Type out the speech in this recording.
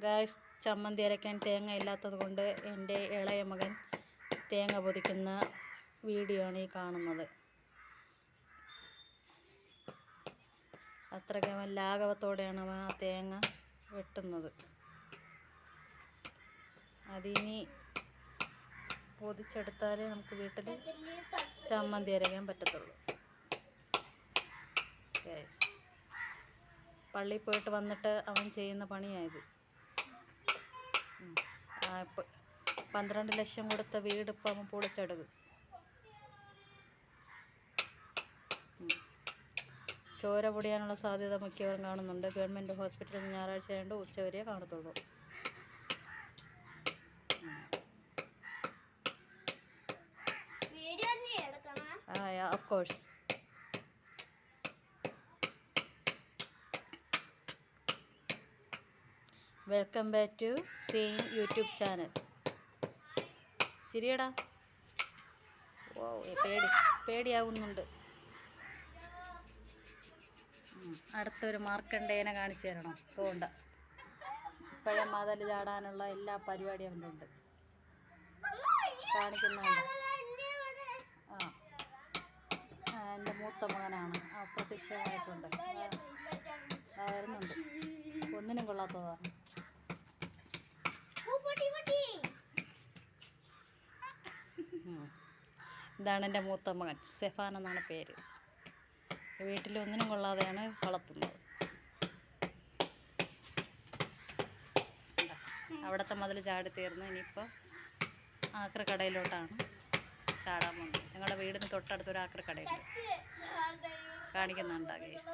Guys, ചമ്മന്തി അരയ്ക്കാൻ തേങ്ങ ഇല്ലാത്തത് കൊണ്ട് എൻ്റെ ഇളയ മകൻ തേങ്ങ പൊതിക്കുന്ന വീഡിയോ ആണ് ഈ കാണുന്നത്. അത്രയ്ക്ക് അവൻ ലാഘവത്തോടെയാണ് അവൻ ആ തേങ്ങ വെട്ടുന്നത്. അതിനി പൊതിച്ചെടുത്താലേ നമുക്ക് വീട്ടിൽ ചമ്മന്തി അരയ്ക്കാൻ പറ്റത്തുള്ളൂ. പള്ളിയിൽ പോയിട്ട് വന്നിട്ട് അവൻ ചെയ്യുന്ന പണിയായത്. 12 ലക്ഷം കൊടുത്ത വീട് ഇപ്പം അവൻ പൊളിച്ചെടുക്കും. ചോര പൊടിയാനുള്ള സാധ്യത മിക്കവരും കാണുന്നുണ്ട്. ഗവൺമെൻറ് ഹോസ്പിറ്റലിൽ ഞായറാഴ്ച ആയതുകൊണ്ട് ഉച്ചവരെ കാണത്തുള്ളൂ. Of course. Welcome back to same YouTube channel. ചിരിയടാ. ഓ, പേടിയാവുന്നുണ്ട്. അടുത്തൊരു മാർക്കണ്ടേനെ കാണിച്ചു തരണം. പോകണ്ട. ഇപ്പോഴേ മതിൽ ചാടാനുള്ള എല്ലാ പരിപാടിയും അവൻ്റെ ഉണ്ട്. കാണിക്കുന്നുണ്ട്. എൻ്റെ മൂത്ത മകനാണ്. അപ്രത്യക്ഷമായിട്ടുണ്ട്. വരുന്നുണ്ട്. ഒന്നിനും കൊള്ളാത്തതാണ്. ഇതാണ് എൻ്റെ മൂത്ത മകൻ. സെഫാൻ എന്നാണ് പേര്. വീട്ടിൽ ഒന്നിനും കൊള്ളാതെയാണ് വളർത്തുന്നത്. അവിടുത്തെ മതിൽ ചാടി തീർന്നു. ഇനിയിപ്പോൾ ആക്രിക്കടയിലോട്ടാണ് ചാടാൻ പോകുന്നത്. ഞങ്ങളുടെ വീടിന് തൊട്ടടുത്തൊരു ആക്രിക്കടയുണ്ട്. കാണിക്കുന്നുണ്ടോ ഗൈസ്?